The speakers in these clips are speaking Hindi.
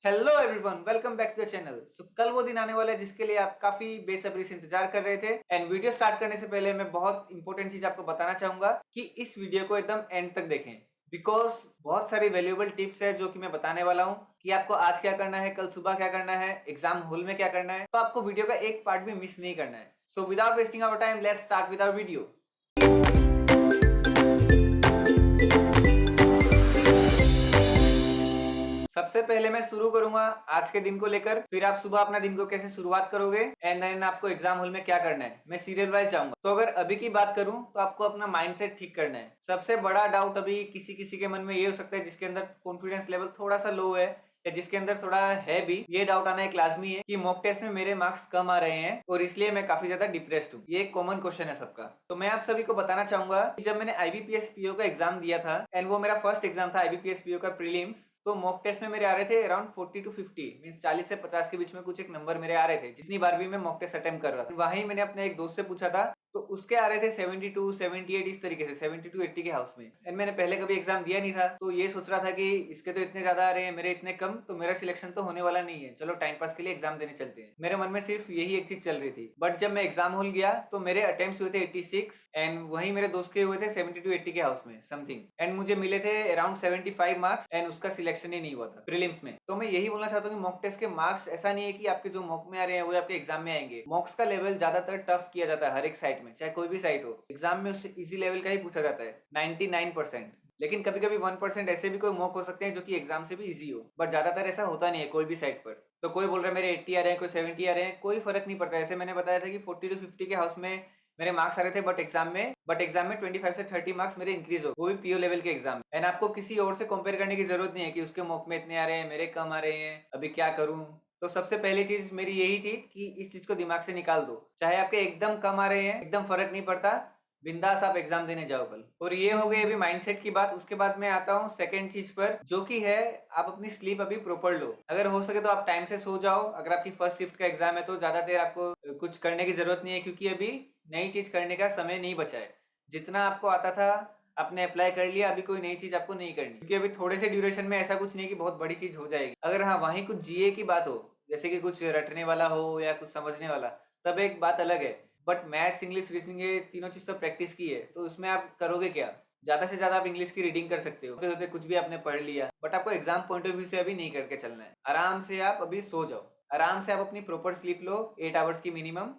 Hello everyone, welcome back to the channel. कल वो दिन आने वाला है जिसके लिए आप काफी बेसब्री से इंतजार कर रहे थे। एंड वीडियो स्टार्ट करने से पहले मैं बहुत इंपॉर्टेंट चीज आपको बताना चाहूंगा कि इस वीडियो को एकदम एंड तक देखें, बिकॉज बहुत सारी वैल्यूएबल टिप्स है जो कि मैं बताने वाला हूँ कि आपको आज क्या करना है, कल सुबह क्या करना है, एग्जाम हॉल में क्या करना है। तो आपको वीडियो का एक पार्ट भी मिस नहीं करना है। So without wasting our time, let's start with our video. सबसे पहले मैं शुरू करूंगा आज के दिन को लेकर, फिर आप सुबह अपना दिन को कैसे शुरुआत करोगे एंड देन आपको एग्जाम हॉल में क्या करना है। मैं सीरियल वाइज जाऊंगा। तो अगर अभी की बात करूं तो आपको अपना माइंडसेट ठीक करना है। सबसे बड़ा डाउट अभी किसी किसी के मन में ये हो सकता है जिसके अंदर कॉन्फिडेंस लेवल थोड़ा सा लो है या जिसके अंदर थोड़ा है भी, ये डाउट आना एक लाजमी है कि मॉक टेस्ट में मेरे मार्क्स कम आ रहे हैं और इसलिए मैं काफी ज्यादा डिप्रेस्ड हूँ। ये एक कॉमन क्वेश्चन है सबका। तो मैं आप सभी को बताना चाहूंगा कि जब मैंने आईबीपीएस पीओ का एग्जाम दिया था एंड वो मेरा फर्स्ट एग्जाम था आईबीपीएस पीओ का प्रीलिम्स, तो मॉक टेस्ट में मेरे आ रहे थे अराउंड 40 to 50, मींस 40 से 50 के बीच में कुछ एक नंबर मेरे आ रहे थे जितनी बार भी मैं मॉक टेस्ट अटेम्प्ट कर रहा था। वहीं मैंने अपने एक दोस्त से पूछा था तो उसके आ रहे थे 72 78, इस तरीके से 70 to 80 के हाउस में। एंड मैंने पहले कभी एग्जाम दिया नहीं था तो ये सोच रहा था कि इसके तो इतने ज्यादा आ रहे हैं, मेरे इतने कम, तो मेरा सिलेक्शन तो होने वाला नहीं है, चलो टाइम पास के लिए एग्जाम देने चलते हैं। मेरे मन में सिर्फ यही एक चीज चल रही थी। बट जब मैं एग्जाम हॉल गया तो मेरे अटेम्प्ट्स हुए थे 86 एंड वही मेरे दोस्त के हुए थे 70 to 80 के हाउस में समथिंग, एंड मुझे मिले थे अराउंड 75 मार्क्स एंड उसका सिलेक्शन ही नहीं हुआ था प्रीलिम्स में। तो मैं यही बोलना चाहता हूँ कि मॉक टेस्ट के मार्क्स ऐसा नहीं है कि आपके जो मॉक में आ रहे हैं वो आपके एग्जाम में आएंगे। मॉक्स का लेवल ज्यादातर टफ किया जाता है हर एक साइट में, चाहे कोई भी साइट हो। एग्जाम में उससे इजी लेवल का ही पूछा जाता है 99%। लेकिन कभी कभी 1% ऐसे भी कोई मॉक हो सकते हैं जो कि एग्जाम से भी इजी हो, बट ज्यादातर ऐसा होता नहीं है कोई भी साइट पर। तो कोई बोल रहा है मेरे 80 आ रहे हैं, कोई 70 आ रहे हैं, कोई फर्क नहीं पड़ता। ऐसे मैंने बताया था कि 40 to 50 के हाउस में मेरे मार्क्स आ रहे थे, बट एग्जाम में 25 से 30 मार्क्स मेरे इंक्रीज हो, वो भी पीओ लेवल के एग्जाम में। एंड आपको किसी और से कंपेयर करने की जरूरत नहीं है कि उसके मॉक में इतने आ रहे हैं, मेरे कम आ रहे हैं, अभी क्या करूं। तो सबसे पहली चीज मेरी यही थी कि इस चीज को दिमाग से निकाल दो। चाहे आपके एकदम कम आ रहे हैं, एकदम फर्क नहीं पड़ता, बिंदास आप एग्जाम देने जाओ कल। और ये हो गई अभी माइंडसेट की बात। उसके बाद मैं आता हूँ सेकंड चीज पर, जो कि है आप अपनी स्लीप अभी प्रॉपर लो। अगर हो सके तो आप टाइम से सो जाओ। अगर आपकी फर्स्ट शिफ्ट का एग्जाम है तो ज्यादा देर आपको कुछ करने की जरूरत नहीं है, क्योंकि अभी नई चीज करने का समय नहीं बचा है। जितना आपको आता था आपने अप्लाई कर लिया, अभी कोई नई चीज आपको नहीं करनी, क्योंकि अभी थोड़े से ड्यूरेशन में ऐसा कुछ नहीं कि बहुत बड़ी चीज हो जाएगी। अगर हाँ वहीं कुछ जीए की बात हो, जैसे कि कुछ रटने वाला हो या कुछ समझने वाला, तब एक बात अलग है। बट मैथ्स इंग्लिश रीजनिंग ये तीनों चीज तो प्रैक्टिस की है, तो उसमें आप करोगे क्या। ज्यादा से ज्यादा आप इंग्लिश की रीडिंग कर सकते हो, होते होते कुछ भी आपने पढ़ लिया, बट आपको एग्जाम पॉइंट ऑफ व्यू से अभी नहीं करके चलना है। आराम से आप अभी सो जाओ, आराम से आप अपनी प्रॉपर स्लीप लो 8 आवर्स की मिनिमम,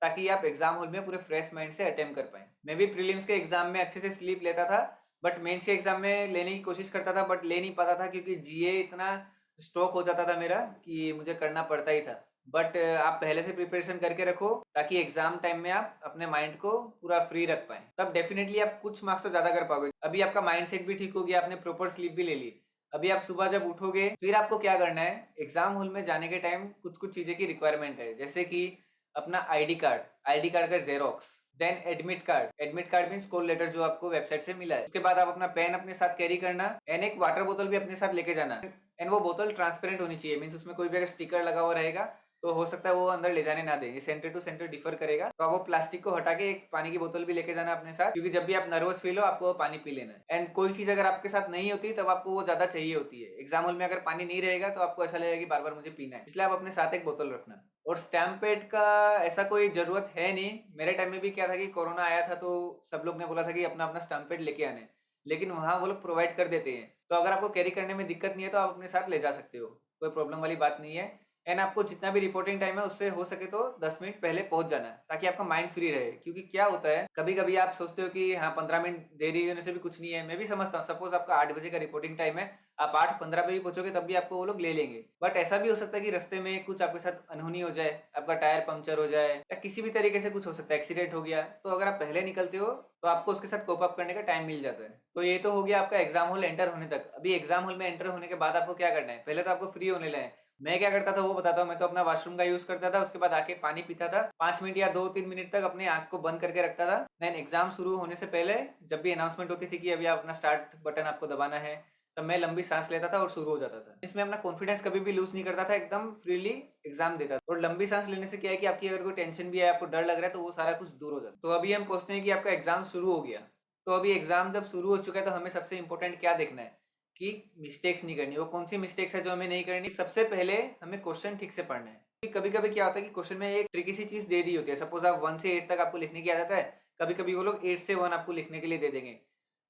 ताकि आप एग्जाम हॉल में पूरे फ्रेश माइंड से अटेम्प्ट कर पाए। मैं भी प्रीलिम्स के एग्जाम में अच्छे से स्लीप लेता था, बट मेंस के एग्जाम में लेने की कोशिश करता था, बट ले नहीं पाता था क्योंकि जीए इतना स्टॉक हो जाता था मेरा कि मुझे करना पड़ता ही था। बट आप पहले से प्रिपरेशन करके रखो ताकि एग्जाम टाइम में आप अपने माइंड को पूरा फ्री रख पाए, तब डेफिनेटली आप कुछ मार्क्स तो ज्यादा कर पाओगे। अभी आपका माइंड सेट भी ठीक हो गया, आपने प्रॉपर स्लीप भी ले ली। अभी आप सुबह जब उठोगे फिर आपको क्या करना है, एग्जाम हॉल में जाने के टाइम कुछ कुछ चीजें की रिक्वायरमेंट है, जैसे कि अपना आईडी कार्ड का xerox, then admit card means call letter जो आपको वेबसाइट से मिला है। उसके बाद आप अपना पेन अपने साथ कैरी करना एंड एक वाटर बोतल भी अपने साथ लेके जाना। एंड वो बोतल ट्रांसपेरेंट होनी चाहिए, मीन्स उसमें कोई भी अगर स्टिकर लगा हुआ रहेगा तो हो सकता है वो अंदर ले जाने ना दे, ये सेंटर टू सेंटर डिफर करेगा। तो आप वो प्लास्टिक को हटा के एक पानी की बोतल भी लेके जाना अपने साथ, क्योंकि जब भी आप नर्वस फील हो आपको वो पानी पी लेना है। एंड कोई चीज अगर आपके साथ नहीं होती तब आपको वो ज्यादा चाहिए होती है। एग्जाम हॉल में अगर पानी नहीं रहेगा तो आपको ऐसा लगेगा कि बार बार मुझे पीना है, इसलिए आप अपने साथ एक बोतल रखना। और स्टैम्प पैड का ऐसा कोई जरूरत है नहीं। मेरे टाइम में भी क्या था कि कोरोना आया था तो सब लोग ने बोला था कि अपना अपना स्टैम्प पैड लेके आने, लेकिन वहाँ वो लोग प्रोवाइड कर देते हैं। तो अगर आपको कैरी करने में दिक्कत नहीं है तो आप अपने साथ ले जा सकते हो, कोई प्रॉब्लम वाली बात नहीं है। एंड आपको जितना भी रिपोर्टिंग टाइम है उससे हो सके तो 10 मिनट पहले पहुंच जाना है, ताकि आपका माइंड फ्री रहे। क्योंकि क्या होता है कभी कभी आप सोचते हो कि हाँ 15 मिनट देरी होने से भी कुछ नहीं है, मैं भी समझता हूँ। सपोज आपका 8 बजे का रिपोर्टिंग टाइम है, आप 8:15 पे भी पहुंचोगे तब भी आपको वो लोग ले लेंगे। बट ऐसा भी हो सकता है कि रास्ते में कुछ आपके साथ अनहोनी हो जाए, आपका टायर पंक्चर हो जाए या किसी भी तरीके से कुछ हो सकता है, एक्सीडेंट हो गया, तो अगर आप पहले निकलते हो तो आपको उसके साथ कोप अप करने का टाइम मिल जाता है। तो ये तो हो गया आपका एग्जाम हॉल एंटर होने तक। अभी एग्जाम हॉल में एंटर होने के बाद आपको क्या करना है, पहले तो आपको फ्री होने लगे। मैं क्या करता था वो बताता हूँ। मैं तो अपना वॉशरूम का यूज करता था, उसके बाद आके पानी पीता था, 5 मिनट या 2-3 मिनट तक अपने आंख को बंद करके रखता था। देन एग्जाम शुरू होने से पहले जब भी अनाउंसमेंट होती थी कि अभी आप अपना स्टार्ट बटन आपको दबाना है, तब मैं लंबी सांस लेता था और शुरू हो जाता था। इसमें अपना कॉन्फिडेंस कभी भी लूज नहीं करता था, एकदम फ्रीली एग्जाम देता था। और लंबी सांस लेने से क्या है कि आपकी अगर कोई टेंशन भी है, आपको डर लग रहा है, तो वो सारा कुछ दूर हो जाता है। तो अभी हम पूछते हैं कि आपका एग्जाम शुरू हो गया। तो अभी एग्जाम जब शुरू हो चुका है तो हमें सबसे इंपॉर्टेंट क्या देखना है कि मिस्टेक्स नहीं करनी। वो कौन सी मिस्टेक्स है जो हमें नहीं करनी? सबसे पहले हमें क्वेश्चन ठीक से पढ़ना है। कभी कभी क्या होता है कि क्वेश्चन में एक ट्रिकी सी चीज दे दी होती है। सपोज आप 1 से 8 तक आपको लिखने की आदत है, कभी कभी वो लोग 8 से 1 आपको लिखने के लिए दे देंगे,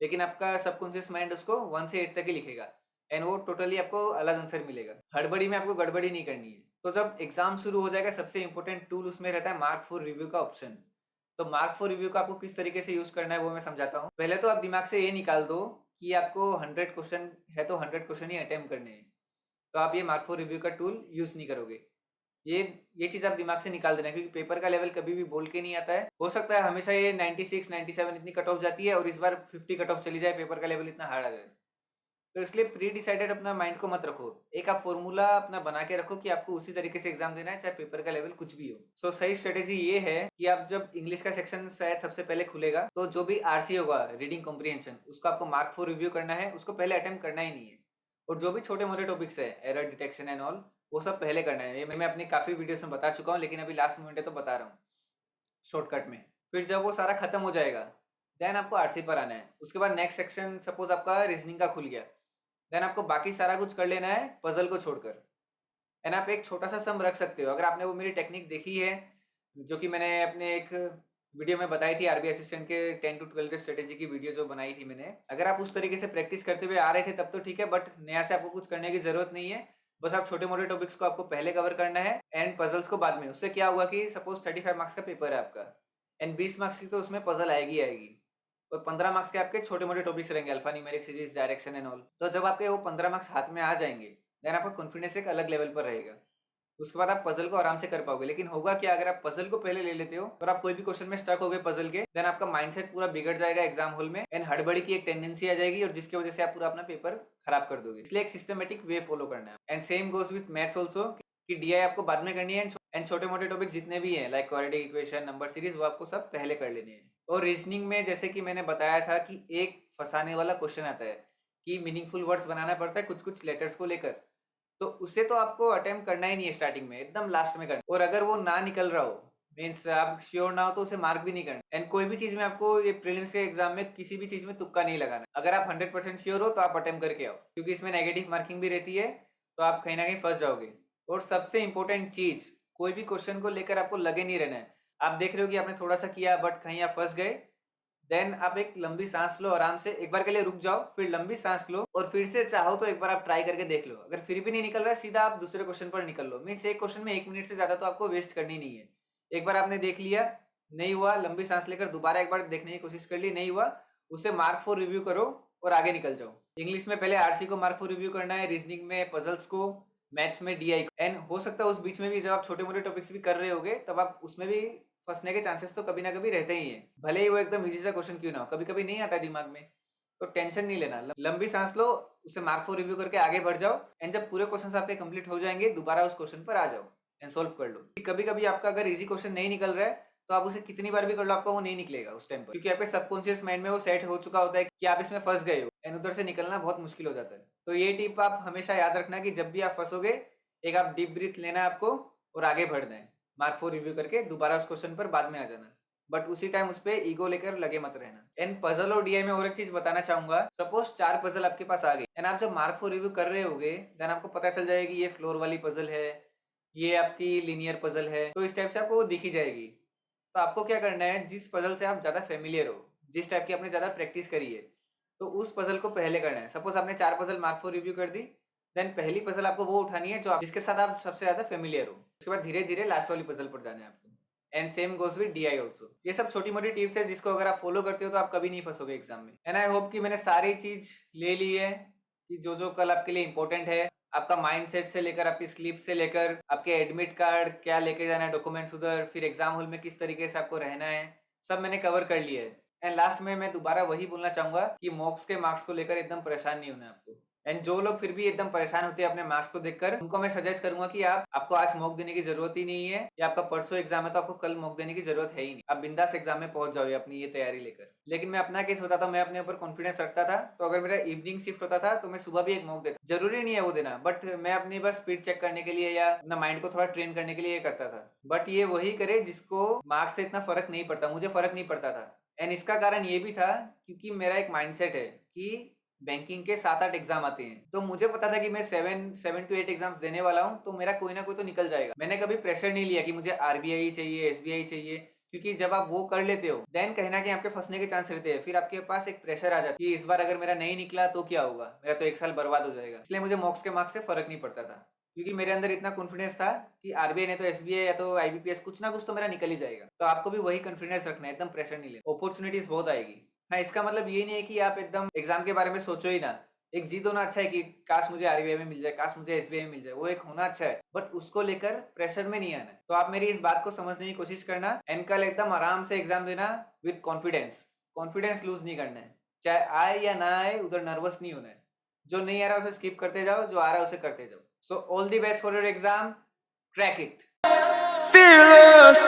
लेकिन आपका सबकॉन्शियस माइंड उसको 1 से 8 तक ही लिखेगा एंड वो टोटली आपको अलग आंसर मिलेगा। हड़बड़ी में आपको गड़बड़ी नहीं करनी है। तो जब एग्जाम शुरू हो जाएगा, सबसे इंपॉर्टेंट टूल उसमें रहता है मार्क फॉर रिव्यू का ऑप्शन। तो मार्क फॉर रिव्यू का आपको किस तरीके से यूज करना है वो मैं समझाता हूँ। पहले तो आप दिमाग से ये निकाल दो कि आपको 100 क्वेश्चन है तो 100 क्वेश्चन ही अटेम्प्ट करने हैं, तो आप ये मार्क फॉर रिव्यू का टूल यूज नहीं करोगे। ये ये चीज आप दिमाग से निकाल देना, क्योंकि पेपर का लेवल कभी भी बोल के नहीं आता है। हो सकता है हमेशा ये 96 97 इतनी कट ऑफ जाती है और इस बार 50 कट ऑफ चली जाए, पेपर का लेवल इतना हार्ड आ जाए। तो इसलिए प्री डिसाइडेड अपना माइंड को मत रखो। एक आप फॉर्मूला अपना बना के रखो कि आपको उसी तरीके से एग्जाम देना है, चाहे पेपर का लेवल कुछ भी हो। सो सही स्ट्रेटेजी ये है कि आप जब इंग्लिश का सेक्शन शायद सबसे पहले खुलेगा, तो जो भी आरसी होगा, रीडिंग कॉम्प्रिहेंशन, उसको आपको मार्क फॉर रिव्यू करना है, उसको पहले अटेम्प्ट करना ही नहीं है। और जो भी छोटे मोटे टॉपिक्स है, एरर डिटेक्शन एंड ऑल, वो सब पहले करना है। ये मैं अपनी काफी वीडियोस में बता चुका हूँ, लेकिन अभी लास्ट मोमेंट है तो बता रहा हूँ शॉर्टकट में। फिर जब वो सारा खत्म हो जाएगा, देन आपको आरसी पर आना है। उसके बाद नेक्स्ट सेक्शन सपोज आपका रीजनिंग का खुल गया, देन आपको बाकी सारा कुछ कर लेना है पजल को छोड़कर। एंड आप एक छोटा सा सम रख सकते हो। अगर आपने वो मेरी टेक्निक देखी है, जो कि मैंने अपने एक वीडियो में बताई थी, आरबी असिस्टेंट के 10 टू 12 स्ट्रेटेजी की वीडियो जो बनाई थी मैंने, अगर आप उस तरीके से प्रैक्टिस करते हुए आ रहे थे तब तो ठीक है, बट नया से आपको कुछ करने की जरूरत नहीं है। बस आप छोटे मोटे टॉपिक्स को आपको पहले कवर करना है एंड पजल्स को बाद में। उससे क्या हुआ कि सपोज 35 मार्क्स का पेपर है आपका एंड 20 मार्क्स की तो उसमें पजल आएगी आएगी, और 15 मार्क्स के आपके छोटे मोटे टॉपिक्स रहेंगे, alpha numeric series, direction and all. तो जब आपके वो 15 मार्क्स हाथ में आ जाएंगे, देन आपका कॉन्फिडेंस एक अलग लेवल पर रहेगा। उसके बाद आप पजल को आराम से कर पाओगे। लेकिन होगा क्या, अगर आप पजल को पहले ले लेते हो और आप कोई भी क्वेश्चन में स्टक हो गए पजल के, देन आपका माइंडसेट पूरा बिगड़ जाएगा एग्जाम हॉल में एंड हड़बड़ी की एक टेंडेंसी आ जाएगी, और जिसकी वजह से आप पूरा अपना पेपर खराब कर दोगे। इसलिए एक सिस्टमेटिक वे फॉलो करना है। And same goes with maths also, कि डीआई आपको बाद में करनी है एंड छोटे मोटे टॉपिक जितने भी हैं like quadratic equation, number series, वो आपको सब पहले कर लेने हैं। और रीजनिंग में जैसे कि मैंने बताया था कि एक फंसाने वाला क्वेश्चन आता है कि मीनिंगफुल वर्ड्स बनाना पड़ता है कुछ कुछ लेटर्स को लेकर, तो उसे तो आपको अटेम्प्ट करना ही नहीं है स्टार्टिंग में, एकदम लास्ट में करना। और अगर वो ना निकल रहा हो, मीन्स आप श्योर ना हो, तो उसे मार्क भी नहीं करना। एंड कोई भी चीज में आपको ये प्रीलिम्स के एग्जाम में किसी भी चीज में तुक्का नहीं लगाना। अगर आप 100% श्योर हो तो आप अटेम्प्ट करके आओ, क्योंकि इसमें नेगेटिव मार्किंग भी रहती है, तो आप कहीं ना कहीं फंस जाओगे। और सबसे इंपॉर्टेंट चीज, कोई भी क्वेश्चन को लेकर आपको लगे नहीं रहना है। आप देख रहे हो कि आपने थोड़ा सा किया बट कहीं आप फंस गए, देन आप एक लंबी सांस लो, आराम से एक बार के लिए रुक जाओ, फिर लंबी सांस लो और फिर से चाहो तो एक बार आप ट्राई करके देख लो। अगर फिर भी नहीं निकल रहा है, सीधा आप दूसरे क्वेश्चन पर निकल लो। मीन्स एक क्वेश्चन में 1 मिनट से ज्यादा तो आपको वेस्ट करनी नहीं है। एक बार आपने देख लिया, नहीं हुआ, लंबी सांस लेकर दोबारा एक बार देखने की कोशिश कर ली, नहीं हुआ, उसे मार्क फॉर रिव्यू करो और आगे निकल जाओ। इंग्लिश में पहले आरसी को मार्क फॉर रिव्यू करना है, रीजनिंग में पजल्स को, मैथ्स में डीआई को। एंड हो सकता है उस बीच में भी जब आप छोटे मोटे टॉपिक्स भी कर रहे होगे, तब आप उसमें भी फंसने के चांसेस तो कभी ना कभी रहते ही हैं, भले ही वो एकदम इजी सा क्वेश्चन क्यों ना हो। कभी कभी नहीं आता है दिमाग में, तो टेंशन नहीं लेना, लंबी सांस लो, उसे मार्क फॉर रिव्यू करके आगे बढ़ जाओ एंड जब पूरे क्वेश्चंस आपके कंप्लीट हो जाएंगे, दोबारा उस क्वेश्चन पर आ जाओ एंड सोल्व कर लो। कभी कभी आपका अगर इजी क्वेश्चन नहीं निकल रहा है, तो आप उसे कितनी बार भी कर लो, आपका वो नहीं निकलेगा उस टाइम पर, क्योंकि आपके सबकॉन्शियस माइंड में वो सेट हो चुका होता है कि आप इसमें फंस गए हो एंड उधर से निकलना बहुत मुश्किल हो जाता है। तो ये टिप आप हमेशा याद रखना कि जब भी आप फंसोगे, एक आप डीप ब्रीथ लेना है आपको और आगे बढ़ना है, मार्क फॉर रिव्यू करके दोबारा उस क्वेश्चन पर बाद में आ जाना, बट उसी टाइम उस पर ईगो लेकर लगे मत रहना। एंड पजल और डीआई में और एक चीज बताना चाहूंगा, सपोज 4 पजल आपके पास आ गई एंड आप जब मार्क फॉर रिव्यू कर रहे होगे, देन आपको पता चल जाएगी ये फ्लोर वाली पजल है, ये आपकी लीनियर पजल है, तो इस टाइप से आपको वो दिखी जाएगी। तो आपको क्या करना है, जिस पजल से आप ज्यादा फेमिलियर हो, जिस टाइप की आपने ज्यादा प्रैक्टिस करी है, तो उस पजल को पहले करना है। सपोज आपने 4 पजल मार्क फॉर रिव्यू कर दी, देन पहली पजल आपको वो उठानी है जो जिसके साथ आप सबसे ज्यादा फेमिलियर हो। उसके बाद धीरे धीरे लास्ट वाली पजल पर जाना है आपको। And same goes with DI also. ये सब छोटी मोटी टिप्स है जिसको अगर आप फॉलो करते हो तो आप कभी नहीं फंसोगे एग्जाम में। एंड आई होप कि मैंने सारी चीज ले ली है कि जो जो कल आपके लिए इंपॉर्टेंट है, आपका माइंडसेट से लेकर आपकी स्लीप से लेकर आपके एडमिट कार्ड क्या लेके जाना है, डॉक्यूमेंट्स उधर, फिर एग्जाम हॉल में किस तरीके से आपको रहना है, सब मैंने कवर कर लिया है। एंड लास्ट में मैं दोबारा वही बोलना चाहूंगा कि मॉक्स के मार्क्स को लेकर एकदम परेशान नहीं होना है आपको। एंड जो लोग फिर भी एकदम परेशान होते हैं अपने मार्क्स को देखकर, उनको मैं सजेस्ट करूंगा कि आपको आज मॉक देने की जरूरत ही नहीं है, या आपका परसों एग्जाम है तो आपको कल मॉक देने की जरूरत है ही नहीं। आप बिंदास एग्जाम में पहुंच जाओ अपनी ये तैयारी लेकर। लेकिन मैं अपना केस बताता हूँ, मैं अपने ऊपर कॉन्फिडेंस रखता था, तो अगर मेरा इवनिंग शिफ्ट होता था तो मैं सुबह भी एक मॉक देता। जरूरी नहीं है वो देना, बट मैं अपनी बस स्पीड चेक करने के लिए या अपना माइंड को थोड़ा ट्रेन करने के लिए ये करता था। बट ये वही करे जिसको मार्क्स से इतना फर्क नहीं पड़ता, मुझे फर्क नहीं पड़ता था। एंड इसका कारण ये भी था क्योंकि मेरा एक माइंडसेट है कि बैंकिंग के 7-8 एग्जाम आते हैं, तो मुझे पता था कि मैं 7 to 8 एग्जाम्स देने वाला हूँ, तो मेरा कोई ना कोई तो निकल जाएगा। मैंने कभी प्रेशर नहीं लिया कि मुझे आरबीआई चाहिए, एसबीआई चाहिए, क्योंकि जब आप वो कर लेते हो देन कहीं ना कहीं आपके फंसने के चांस रहते हैं। फिर आपके पास एक प्रेशर आ जाता है कि इस बार अगर मेरा नहीं निकला तो क्या होगा, मेरा तो 1 साल बर्बाद हो जाएगा। इसलिए मुझे मॉक्स के मार्क्स से फर्क नहीं पड़ता था, क्योंकि मेरे अंदर इतना कॉन्फिडेंस था कि आरबीआई ने तो एसबीआई या तो आईबीपीएस कुछ ना कुछ तो मेरा निकल ही जाएगा। तो आपको भी वही कॉन्फिडेंस रखना है, एकदम प्रेशर नहीं लेना। अपॉर्चुनिटीज बहुत आएगी। हाँ, इसका मतलब ये नहीं है कि आप एकदम एग्जाम के बारे में सोचो ही ना। एक जीत होना अच्छा है कि काश मुझे आरबीआई में मिल जाए, काश मुझे एसबीआई में मिल जाए, वो एक होना अच्छा है, बट उसको लेकर प्रेशर में नहीं आना है। तो आप मेरी इस बात को समझने की कोशिश करना एंड कल एकदम आराम से एग्जाम देना विद कॉन्फिडेंस। कॉन्फिडेंस लूज नहीं करना है, चाहे आए या ना आए उधर नर्वस नहीं होना है। जो नहीं आ रहा उसे स्किप करते जाओ, जो आ रहा है उसे करते जाओ। So all the best for your exam, crack it. Fearless.